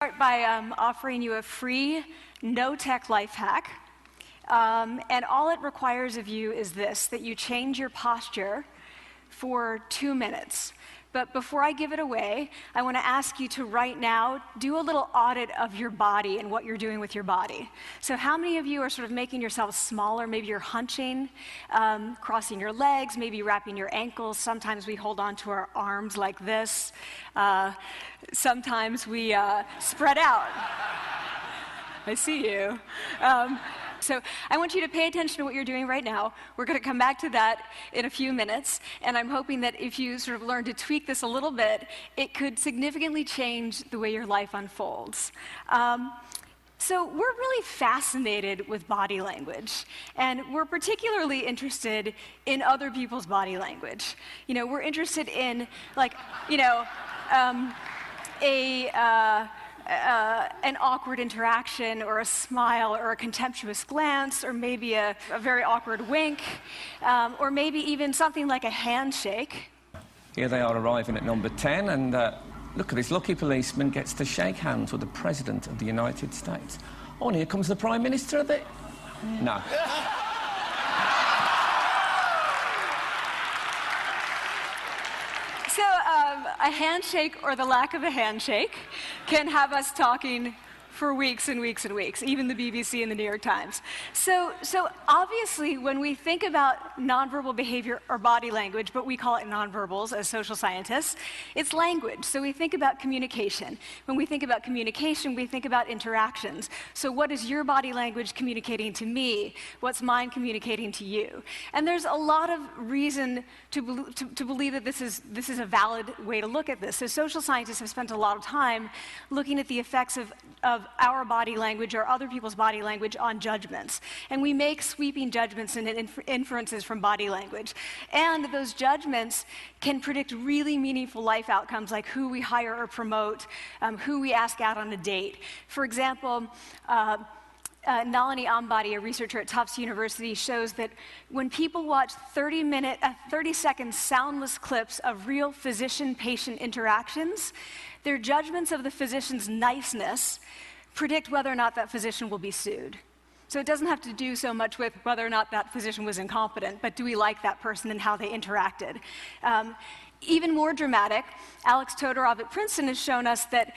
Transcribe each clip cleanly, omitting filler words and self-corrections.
Start by offering you a free, no-tech life hack. And all it requires of you is this, that you change your posture for 2 minutes. But before I give it away, I want to ask you to right now do a little audit of your body and what you're doing with your body. So how many of you are sort of making yourselves smaller? Maybe you're hunching, crossing your legs, maybe wrapping your ankles. Sometimes we hold on to our arms like this. Sometimes we spread out. I see you. So I want you to pay attention to what you're doing right now. We're going to come back to that in a few minutes, and I'm hoping that if you sort of learn to tweak this a little bit, it could significantly change the way your life unfolds. So we're really fascinated with body language, and we're particularly interested in other people's body language. You know, we're interested in, like, you know, an awkward interaction, or a smile, or a contemptuous glance, or maybe a very awkward wink, or maybe even something like a handshake. Here they are arriving at number 10, and look at this lucky policeman gets to shake hands with the President of the United States. Oh, and here comes the Prime Minister of it. No. So a handshake, or the lack of a handshake, can have us talking for weeks and weeks and weeks, even the BBC and the New York Times. So obviously, when we think about nonverbal behavior or body language, but we call it nonverbals as social scientists, it's language. So we think about communication. When we think about communication, we think about interactions. So what is your body language communicating to me? What's mine communicating to you? And there's a lot of reason to believe that this is a valid way to look at this. So social scientists have spent a lot of time looking at the effects of our body language or other people's body language on judgments. And we make sweeping judgments and inferences from body language. And those judgments can predict really meaningful life outcomes, like who we hire or promote, who we ask out on a date. For example, Nalini Ambady, a researcher at Tufts University, shows that when people watch 30-second soundless clips of real physician-patient interactions, their judgments of the physician's niceness predict whether or not that physician will be sued. So it doesn't have to do so much with whether or not that physician was incompetent, but do we like that person and how they interacted? Even more dramatic, Alex Todorov at Princeton has shown us that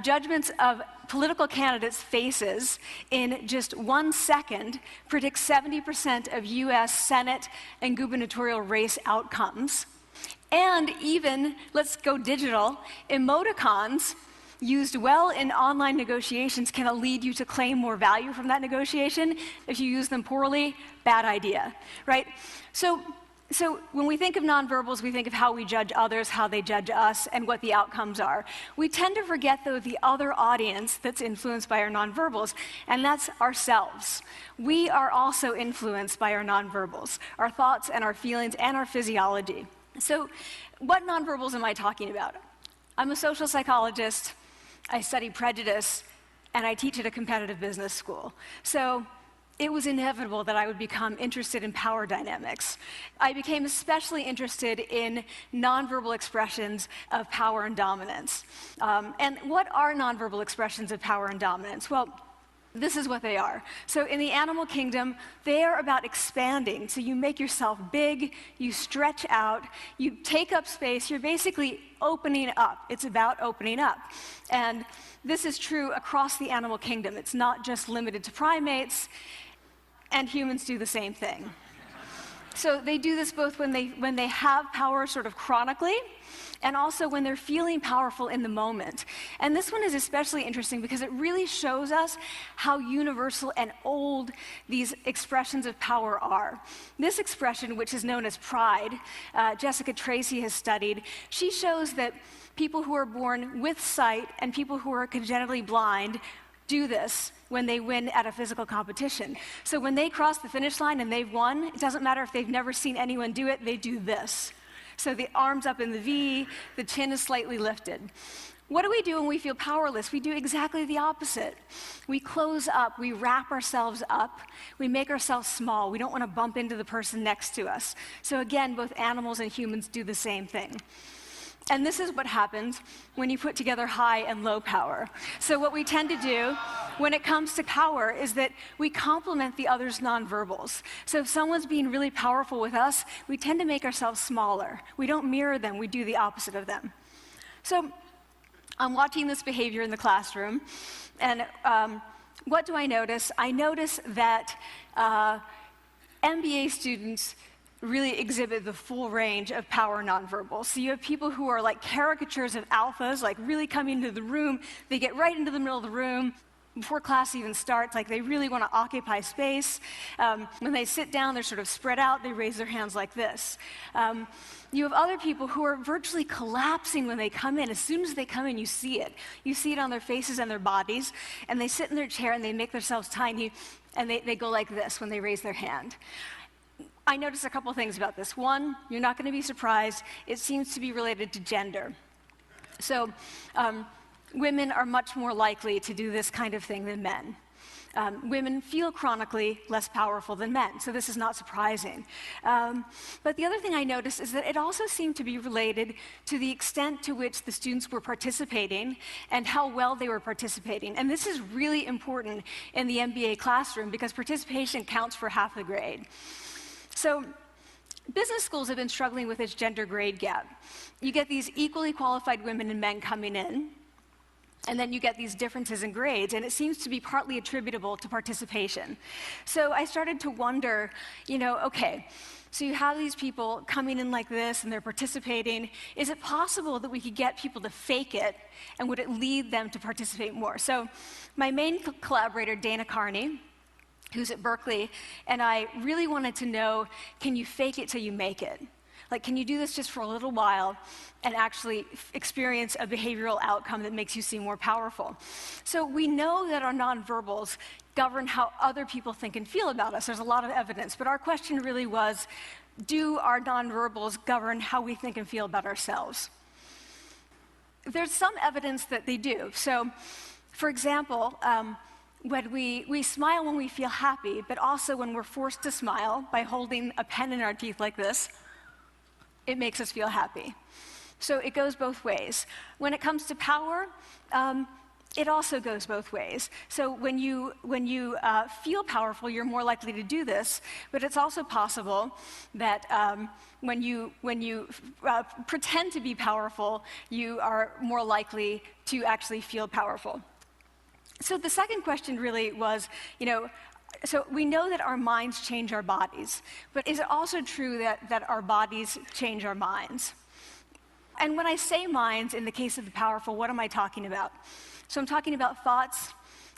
judgments of political candidates' faces in just 1 second predict 70% of US Senate and gubernatorial race outcomes. And even, let's go digital, emoticons used well in online negotiations can lead you to claim more value from that negotiation. If you use them poorly, bad idea, right? So when we think of nonverbals, we think of how we judge others, how they judge us, and what the outcomes are. We tend to forget, though, the other audience that's influenced by our nonverbals, and that's ourselves. We are also influenced by our nonverbals, our thoughts and our feelings and our physiology. So what nonverbals am I talking about? I'm a social psychologist, I study prejudice, and I teach at a competitive business school. So it was inevitable that I would become interested in power dynamics. I became especially interested in nonverbal expressions of power and dominance. And what are nonverbal expressions of power and dominance? Well, this is what they are. So in the animal kingdom, they are about expanding. So you make yourself big, you stretch out, you take up space, you're basically opening up. It's about opening up. And this is true across the animal kingdom. It's not just limited to primates, and humans do the same thing. So they do this both when they have power sort of chronically, and also when they're feeling powerful in the moment. And this one is especially interesting because it really shows us how universal and old these expressions of power are. This expression, which is known as pride, Jessica Tracy has studied, she shows that people who are born with sight and people who are congenitally blind do this when they win at a physical competition. So when they cross the finish line and they've won, it doesn't matter if they've never seen anyone do it, they do this. So the arms up in the V, the chin is slightly lifted. What do we do when we feel powerless? We do exactly the opposite. We close up, we wrap ourselves up, we make ourselves small. We don't want to bump into the person next to us. So again, both animals and humans do the same thing. And this is what happens when you put together high and low power. So what we tend to do when it comes to power is that we complement the other's nonverbals. So if someone's being really powerful with us, we tend to make ourselves smaller. We don't mirror them, we do the opposite of them. So I'm watching this behavior in the classroom, and what do I notice? I notice that MBA students really exhibit the full range of power nonverbals. So you have people who are like caricatures of alphas, like really coming into the room. They get right into the middle of the room before class even starts, like they really want to occupy space. When they sit down, they're sort of spread out. They raise their hands like this. You have other people who are virtually collapsing when they come in. As soon as they come in, you see it. You see it on their faces and their bodies. And they sit in their chair and they make themselves tiny, and they go like this when they raise their hand. I noticed a couple things about this. One, you're not going to be surprised. It seems to be related to gender. So women are much more likely to do this kind of thing than men. Women feel chronically less powerful than men, so this is not surprising. But the other thing I noticed is that it also seemed to be related to the extent to which the students were participating and how well they were participating. And this is really important in the MBA classroom because participation counts for half the grade. So business schools have been struggling with this gender grade gap. You get these equally qualified women and men coming in, and then you get these differences in grades, and it seems to be partly attributable to participation. So I started to wonder, okay, so you have these people coming in like this, and they're participating. Is it possible that we could get people to fake it, and would it lead them to participate more? So my main collaborator, Dana Carney, who's at Berkeley, and I really wanted to know, can you fake it till you make it? Like, can you do this just for a little while and actually experience a behavioral outcome that makes you seem more powerful? So we know that our nonverbals govern how other people think and feel about us. There's a lot of evidence, but our question really was, do our nonverbals govern how we think and feel about ourselves? There's some evidence that they do. So, for example, when we smile when we feel happy, but also when we're forced to smile by holding a pen in our teeth like this, it makes us feel happy. So it goes both ways. When it comes to power, it also goes both ways. So when you feel powerful, you're more likely to do this, but it's also possible that when you pretend to be powerful, you are more likely to actually feel powerful. So the second question really was, so we know that our minds change our bodies, but is it also true that our bodies change our minds? And when I say minds, in the case of the powerful, what am I talking about? So I'm talking about thoughts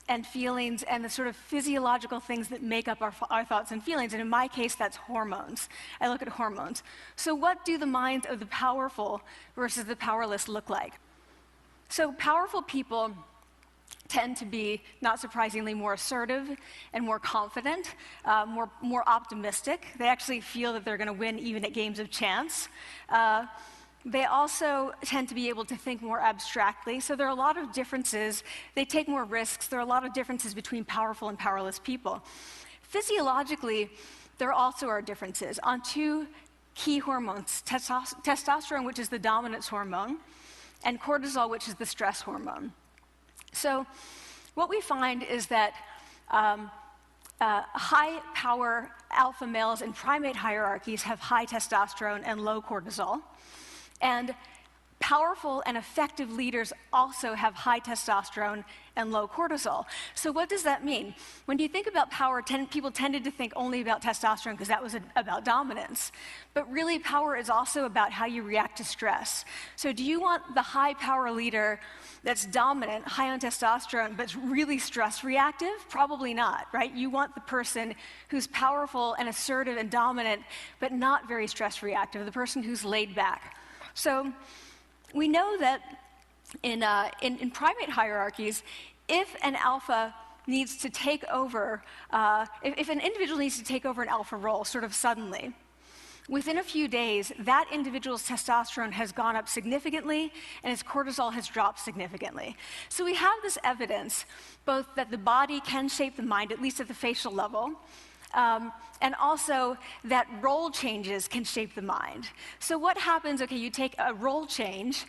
and feelings and the sort of physiological things that make up our thoughts and feelings. And in my case, that's hormones. I look at hormones. So what do the minds of the powerful versus the powerless look like? So powerful people tend to be, not surprisingly, more assertive and more confident, more optimistic. They actually feel that they're going to win even at games of chance. They also tend to be able to think more abstractly. So there are a lot of differences. They take more risks. There are a lot of differences between powerful and powerless people. Physiologically, there also are differences on two key hormones, testosterone, which is the dominance hormone, and cortisol, which is the stress hormone. So what we find is that high-power alpha males in primate hierarchies have high testosterone and low cortisol. And powerful and effective leaders also have high testosterone and low cortisol. So what does that mean? When you think about power, people tended to think only about testosterone because that was about dominance. But really, power is also about how you react to stress. So do you want the high-power leader that's dominant, high on testosterone, but really stress reactive? Probably not, right? You want the person who's powerful and assertive and dominant, but not very stress reactive, the person who's laid back. So we know that in primate hierarchies, if an alpha needs to take over, if an individual needs to take over an alpha role sort of suddenly, within a few days, that individual's testosterone has gone up significantly and his cortisol has dropped significantly. So we have this evidence both that the body can shape the mind, at least at the facial level, and also that role changes can shape the mind. So what happens, okay, you take a role change,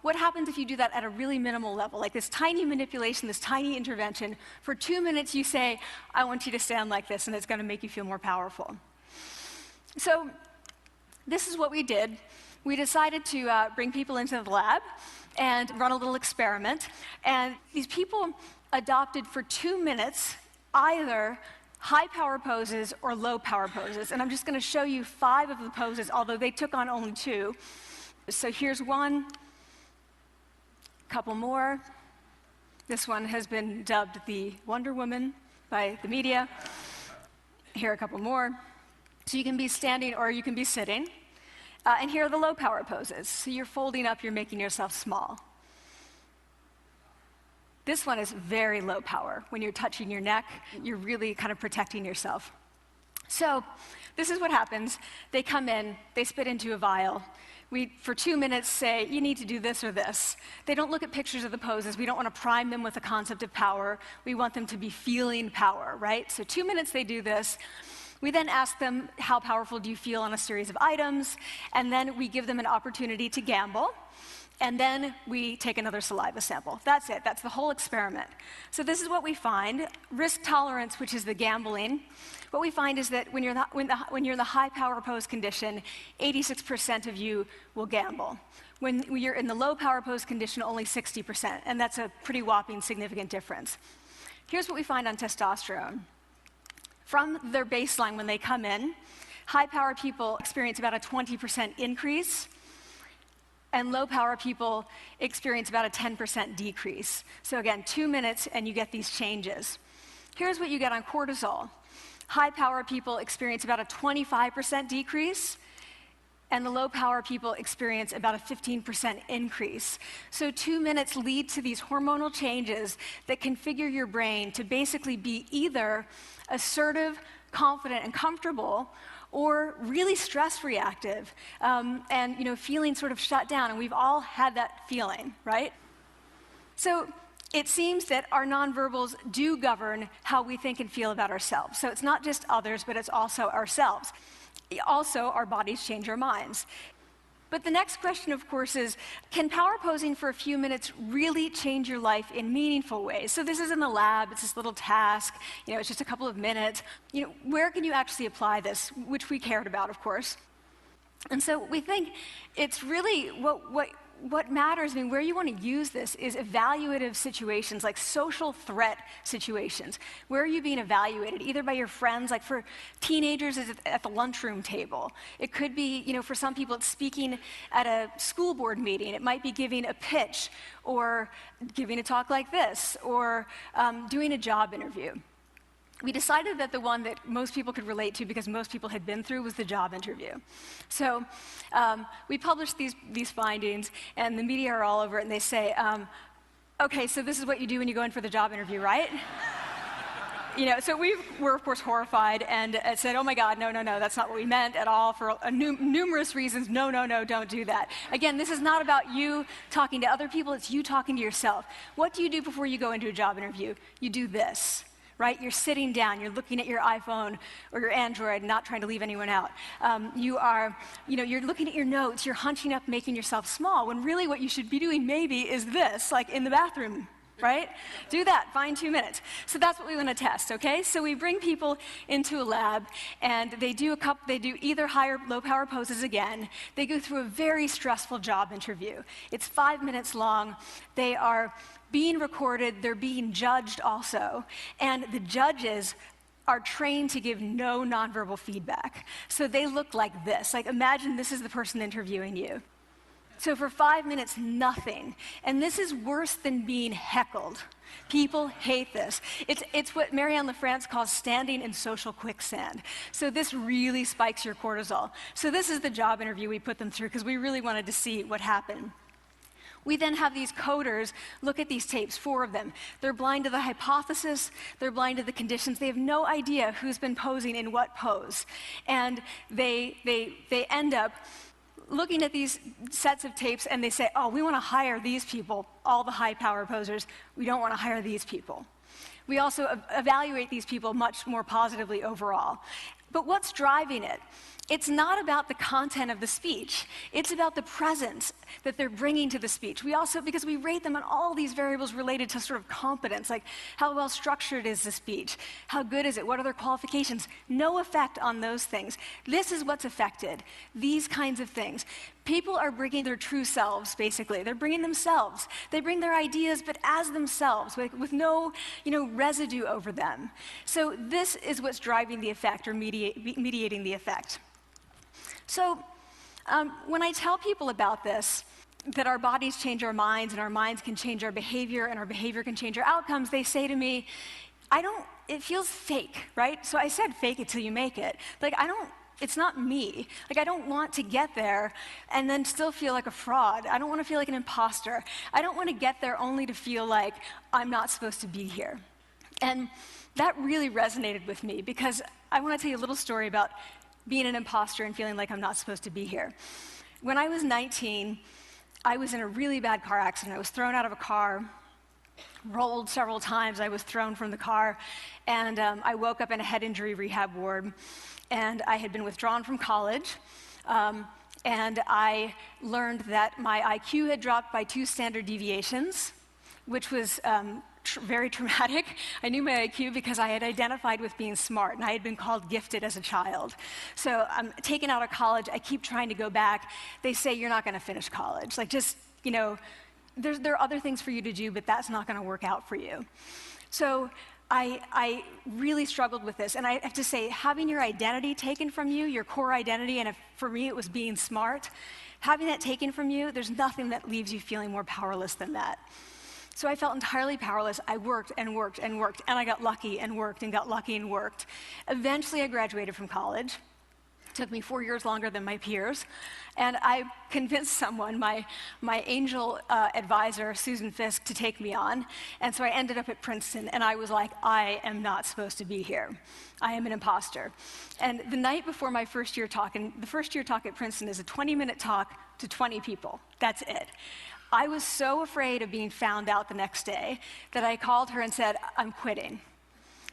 what happens if you do that at a really minimal level, like this tiny manipulation, this tiny intervention? For 2 minutes you say, I want you to stand like this, and it's going to make you feel more powerful. So this is what we did. We decided to bring people into the lab and run a little experiment. And these people adopted for 2 minutes either high power poses or low power poses. And I'm just going to show you 5 of the poses, although they took on only 2. So here's one, a couple more. This one has been dubbed the Wonder Woman by the media. Here are a couple more. So you can be standing or you can be sitting. And here are the low power poses. So you're folding up, you're making yourself small. This one is very low power. When you're touching your neck, you're really kind of protecting yourself. So this is what happens. They come in, they spit into a vial. We, for 2 minutes, say, you need to do this or this. They don't look at pictures of the poses. We don't want to prime them with the concept of power. We want them to be feeling power, right? So 2 minutes they do this. We then ask them, how powerful do you feel on a series of items? And then we give them an opportunity to gamble. And then we take another saliva sample. That's it. That's the whole experiment. So this is what we find. Risk tolerance, which is the gambling. What we find is that when you're in the high power pose condition, 86% of you will gamble. When you're in the low power pose condition, only 60%. And that's a pretty whopping significant difference. Here's what we find on testosterone. From their baseline when they come in, high power people experience about a 20% increase, and low power people experience about a 10% decrease. So again, 2 minutes and you get these changes. Here's what you get on cortisol. High power people experience about a 25% decrease, and the low power people experience about a 15% increase. So 2 minutes lead to these hormonal changes that configure your brain to basically be either assertive, confident, and comfortable, or really stress reactive, and feeling sort of shut down. And we've all had that feeling, right? So it seems that our nonverbals do govern how we think and feel about ourselves. So it's not just others, but it's also ourselves. Also, our bodies change our minds. But the next question, of course, is, can power posing for a few minutes really change your life in meaningful ways? So this is in the lab, it's this little task, it's just a couple of minutes. Where can you actually apply this, which we cared about, of course. And so we think it's really what matters, where you want to use this is evaluative situations, like social threat situations. Where are you being evaluated? Either by your friends, like for teenagers, it's at the lunchroom table. It could be, for some people, it's speaking at a school board meeting. It might be giving a pitch, or giving a talk like this, or doing a job interview. We decided that the one that most people could relate to, because most people had been through, was the job interview. So we published these findings, and the media are all over it, and they say, okay, so this is what you do when you go in for the job interview, right? So we were, of course, horrified and said, oh my God, no, that's not what we meant at all, for numerous reasons. No, don't do that. Again, this is not about you talking to other people, it's you talking to yourself. What do you do before you go into a job interview? You do this. Right? You're sitting down, you're looking at your iPhone or your Android, not trying to leave anyone out. You're looking at your notes, you're hunching up, making yourself small, when really what you should be doing maybe is this, like in the bathroom, right? Do that, find 2 minutes. So that's what we want to test, okay? So we bring people into a lab, and they do either high or low power poses again. They go through a very stressful job interview. It's 5 minutes long. They are being recorded, they're being judged also, and the judges are trained to give no nonverbal feedback. So they look like this. Like, imagine this is the person interviewing you. So for 5 minutes, nothing. And this is worse than being heckled. People hate this. It's what Marianne LaFrance calls standing in social quicksand. So this really spikes your cortisol. So this is the job interview we put them through, because we really wanted to see what happened. We then have these coders look at these tapes, 4 of them. They're blind to the hypothesis, they're blind to the conditions. They have no idea who's been posing in what pose. And they end up looking at these sets of tapes, and they say, oh, we want to hire these people, all the high power posers. We don't want to hire these people. We also evaluate these people much more positively overall. But what's driving it? It's not about the content of the speech. It's about the presence that they're bringing to the speech. We also, because we rate them on all these variables related to sort of competence, like how well structured is the speech? How good is it? What are their qualifications? No effect on those things. This is what's affected, these kinds of things. People are bringing their true selves, basically. They're bringing themselves. They bring their ideas, but as themselves, with no, residue over them. So this is what's driving the effect or mediating the effect. So when I tell people about this, that our bodies change our minds and our minds can change our behavior and our behavior can change our outcomes, they say to me, it feels fake, right? So I said fake it till you make it. Like, it's not me. Like, I don't want to get there and then still feel like a fraud. I don't want to feel like an imposter. I don't want to get there only to feel like I'm not supposed to be here. And that really resonated with me because I want to tell you a little story about being an imposter and feeling like I'm not supposed to be here. When I was 19, I was in a really bad car accident. I was thrown out of a car, rolled several times. I was thrown from the car, and I woke up in a head injury rehab ward, and I had been withdrawn from college, and I learned that my IQ had dropped by 2 standard deviations, which was very traumatic. I knew my IQ because I had identified with being smart, and I had been called gifted as a child. So I'm taken out of college. I keep trying to go back. They say, you're not going to finish college. Like, just, there are other things for you to do, but that's not going to work out for you. So I really struggled with this. And I have to say, having your identity taken from you, your core identity, and for me it was being smart, having that taken from you, there's nothing that leaves you feeling more powerless than that. So I felt entirely powerless. I worked and worked and worked, and I got lucky and worked and got lucky and worked. Eventually, I graduated from college. It took me 4 years longer than my peers. And I convinced someone, my angel advisor, Susan Fisk, to take me on. And so I ended up at Princeton, and I was like, I am not supposed to be here. I am an imposter. And the night before my first year talk, and the first year talk at Princeton is a 20-minute talk to 20 people. That's it. I was so afraid of being found out the next day that I called her and said, I'm quitting.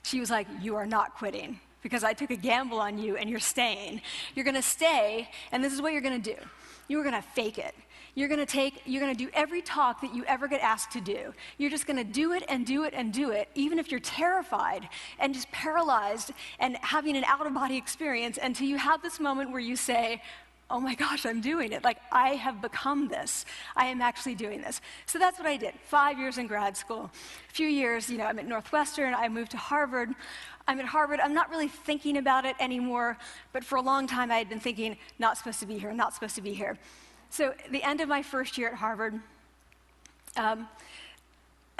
She was like, you are not quitting because I took a gamble on you and you're staying. You're going to stay, and this is what you're going to do. You're going to fake it. You're going to do every talk that you ever get asked to do. You're just going to do it and do it and do it, even if you're terrified and just paralyzed and having an out-of-body experience until you have this moment where you say, oh my gosh, I'm doing it. Like, I have become this. I am actually doing this. So that's what I did. 5 years in grad school. A few years, I'm at Northwestern. I moved to Harvard. I'm at Harvard. I'm not really thinking about it anymore, but for a long time I had been thinking, not supposed to be here, not supposed to be here. So at the end of my first year at Harvard, a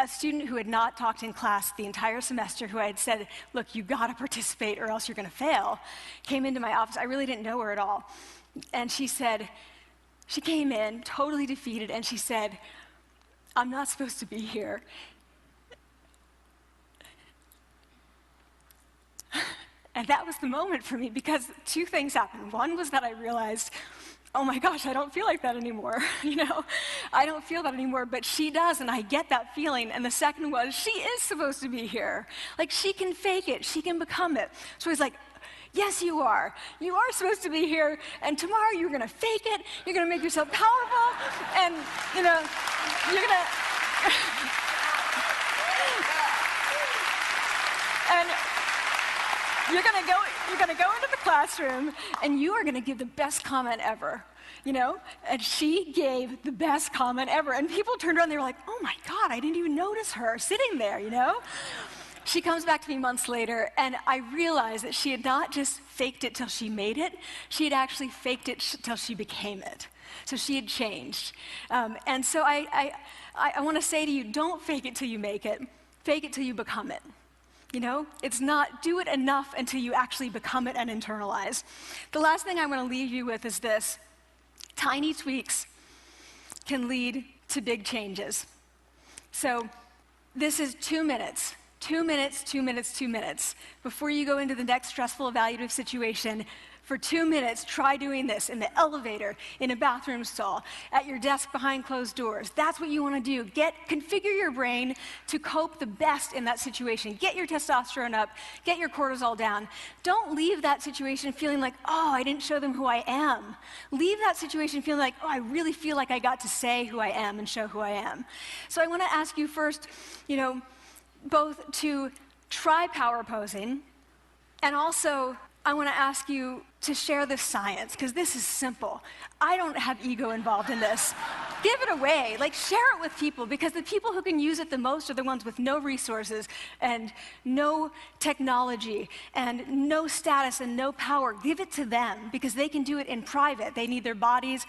student who had not talked in class the entire semester, who I had said, look, you gotta participate or else you're gonna fail, came into my office. I really didn't know her at all. And she came in totally defeated, and she said, I'm not supposed to be here. And that was the moment for me because 2 things happened. One was that I realized, oh my gosh, I don't feel like that anymore. I don't feel that anymore, but she does, and I get that feeling. And the second was, she is supposed to be here. Like, she can fake it, she can become it. So I was like, yes, you are. You are supposed to be here, and tomorrow you're going to fake it, you're going to make yourself powerful, and, you're going to... and you're going to go into the classroom, and you are going to give the best comment ever, And she gave the best comment ever, and people turned around, they were like, oh my God, I didn't even notice her sitting there, She comes back to me months later, and I realized that she had not just faked it till she made it, she had actually faked it till she became it. So she had changed. And so I want to say to you, don't fake it till you make it. Fake it till you become it. It's not do it enough until you actually become it and internalize. The last thing I want to leave you with is this. Tiny tweaks can lead to big changes. So this is 2 minutes. 2 minutes, 2 minutes, 2 minutes. Before you go into the next stressful evaluative situation, for 2 minutes, try doing this in the elevator, in a bathroom stall, at your desk behind closed doors. That's what you want to do. Configure your brain to cope the best in that situation. Get your testosterone up, get your cortisol down. Don't leave that situation feeling like, oh, I didn't show them who I am. Leave that situation feeling like, oh, I really feel like I got to say who I am and show who I am. So I want to ask you first, both to try power posing, and also I want to ask you to share the science, because this is simple. I don't have ego involved in this. Give it away, share it with people, because the people who can use it the most are the ones with no resources and no technology and no status and no power. Give it to them, because they can do it in private. They need their bodies